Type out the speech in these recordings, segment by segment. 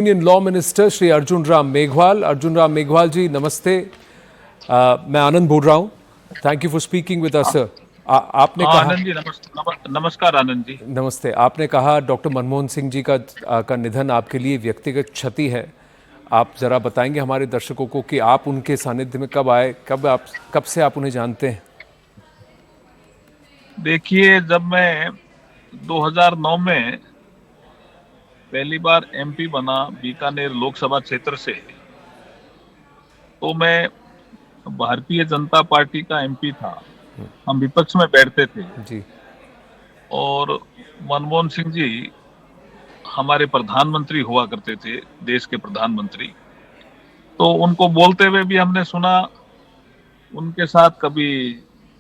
Union law minister Shri Arjun Ram Meghwal. Arjun Ram Meghwal ji नमस्ते। मैं आनंद बोल रहा हूँ। Thank you for speaking with us sir. आपने हाँ कहा, आनंद जी, नमस्कार आनंद जी। नमस्ते। आपने कहा डॉक्टर मनमोहन सिंह जी का निधन आपके लिए व्यक्तिगत क्षति है। आप ज़रा बताएंगे हमारे दर्शकों को कि आप उनके सानिध्य में कब आए, कब से आप उन्हें जानते हैं? देखिए, जब मैं 2009 में पहली बार एमपी बना बीकानेर लोकसभा क्षेत्र से, तो मैं भारतीय जनता पार्टी का एमपी था। हम विपक्ष में बैठते थे जी और मनमोहन सिंह जी हमारे प्रधानमंत्री हुआ करते थे, देश के प्रधानमंत्री। तो उनको बोलते हुए भी हमने सुना, उनके साथ कभी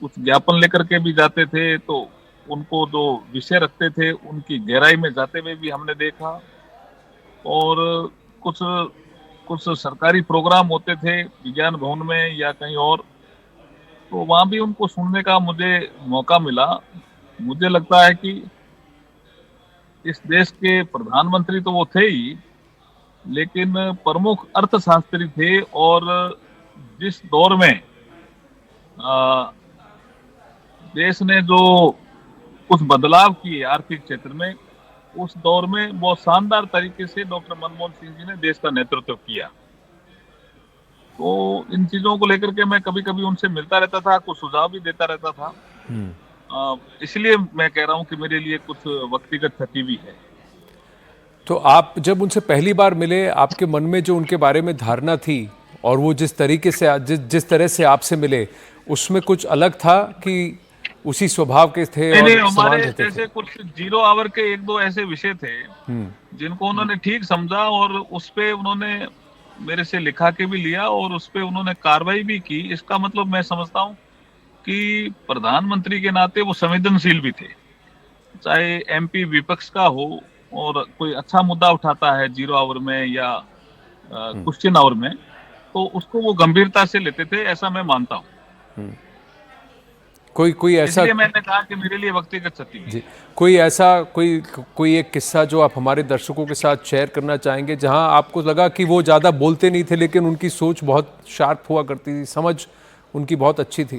कुछ ज्ञापन लेकर के भी जाते थे, तो उनको जो विषय रखते थे उनकी गहराई में जाते हुए भी हमने देखा। और कुछ कुछ सरकारी प्रोग्राम होते थे विज्ञान भवन में या कहीं और, तो वहां भी उनको सुनने का मुझे मौका मिला। मुझे लगता है कि इस देश के प्रधानमंत्री तो वो थे ही, लेकिन प्रमुख अर्थशास्त्री थे। और जिस दौर में अ, देश ने जो कुछ बदलाव किए आर्थिक क्षेत्र में, उस दौर में बहुत शानदार तरीके से डॉक्टर मनमोहन सिंह जी ने देश का नेतृत्व किया। तो इन चीजों को लेकर के मैं कभी कभी उनसे मिलता रहता था, कुछ सुझाव भी देता रहता था। इसलिए मैं कह रहा हूं कि मेरे लिए कुछ व्यक्तिगत क्षति भी है। तो आप जब उनसे पहली बार मिले, आपके मन में जो उनके बारे में धारणा थी और वो जिस तरीके से जिस तरह से आपसे मिले, उसमें कुछ अलग था कि उसी स्वभाव के थे नहीं नहीं, और हमारे समान रहते थे? जैसे कुछ 0 आवर के एक दो ऐसे विषय थे जिनको उन्होंने ठीक समझा, और उस पे उन्होंने मेरे से लिखा के भी लिया और उस पे उन्होंने कार्रवाई भी की। इसका मतलब मैं समझता हूँ कि प्रधानमंत्री के नाते वो संवेदनशील भी थे। चाहे एमपी विपक्ष का हो और कोई अच्छा मुद्दा उठाता है 0 आवर में या क्वेश्चन आवर में, तो उसको वो गंभीरता से लेते थे, ऐसा मैं मानता हूँ। कोई ऐसा, इसलिए मैंने कहा कि मेरे लिए व्यक्तिगत क्षति भी जी, है। कोई ऐसा कोई एक किस्सा जो आप हमारे दर्शकों के साथ शेयर करना चाहेंगे, जहां आपको लगा कि वो ज़्यादा बोलते नहीं थे लेकिन उनकी सोच बहुत शार्प हुआ करती थी, समझ उनकी बहुत अच्छी थी?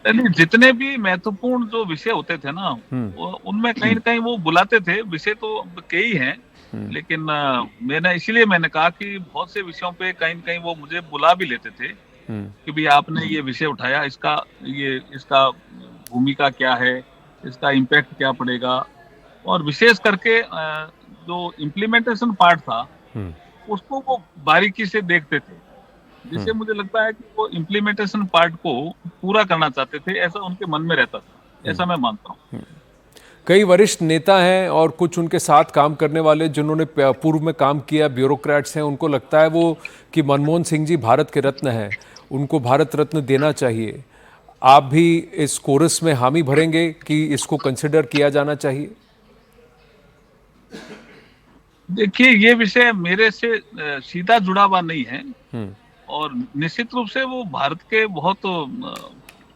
नहीं, जितने भी महत्वपूर्ण जो विषय होते थे ना, उनमें कहीं न कहीं वो बुलाते थे। विषय तो कई हैं, लेकिन मैंने कहा कि बहुत से विषयों पे कहीं न कहीं वो मुझे बुला भी लेते थे कि भाई आपने ये विषय उठाया, इसका भूमिका क्या है, इसका इम्पैक्ट क्या पड़ेगा। और विशेष करके जो इम्प्लीमेंटेशन पार्ट था, उसको वो बारीकी से देखते थे, जिससे मुझे लगता है कि वो इम्प्लीमेंटेशन पार्ट को पूरा करना चाहते थे, ऐसा उनके मन में रहता था, ऐसा मैं मानता हूँ। कई वरिष्ठ नेता हैं और कुछ उनके साथ काम करने वाले जिन्होंने पूर्व में काम किया, ब्यूरोक्रेट्स हैं, उनको लगता है वो कि मनमोहन सिंह जी भारत के रत्न हैं, उनको भारत रत्न देना चाहिए। आप भी इस कोरस में हामी भरेंगे कि इसको कंसिडर किया जाना चाहिए? देखिए, ये विषय मेरे से सीधा जुड़ा हुआ नहीं है, और निश्चित रूप से वो भारत के बहुत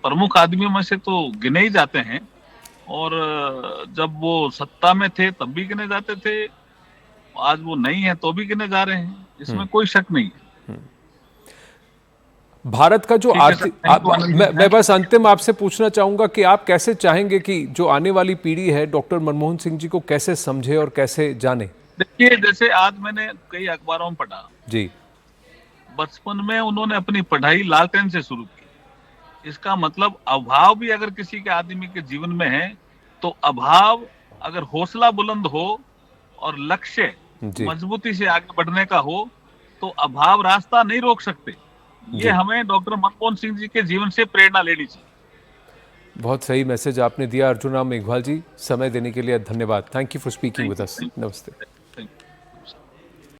प्रमुख आदमियों में से तो गिने ही जाते हैं। और जब वो सत्ता में थे तब भी गिने जाते थे, आज वो नहीं है तो भी गिने जा रहे हैं, इसमें कोई शक नहीं है। भारत का जो ठीक है सर, आर्थिक, थैंक यू आनंद जी। मैं बस अंतिम आपसे पूछना चाहूंगा कि आप कैसे चाहेंगे कि जो आने वाली पीढ़ी है डॉक्टर मनमोहन सिंह जी को कैसे समझे और कैसे जाने? देखिए, जैसे आज मैंने कई अखबारों में पढ़ा, जी बचपन में उन्होंने अपनी पढ़ाई लालटेन से शुरू की। इसका मतलब अभाव भी अगर किसी के आदमी के जीवन में है, तो अभाव, अगर हौसला बुलंद हो और लक्ष्य जी मजबूती से आगे बढ़ने का हो, तो अभाव रास्ता नहीं रोक सकते। ये जी, हमें डॉक्टर मनमोहन सिंह जी के जीवन से प्रेरणा लेनी चाहिए। बहुत सही मैसेज आपने दिया अर्जुन राम मेघवाल जी। समय देने के लिए धन्यवाद। Thank you for speaking thank with you, us. Thank you. नमस्ते।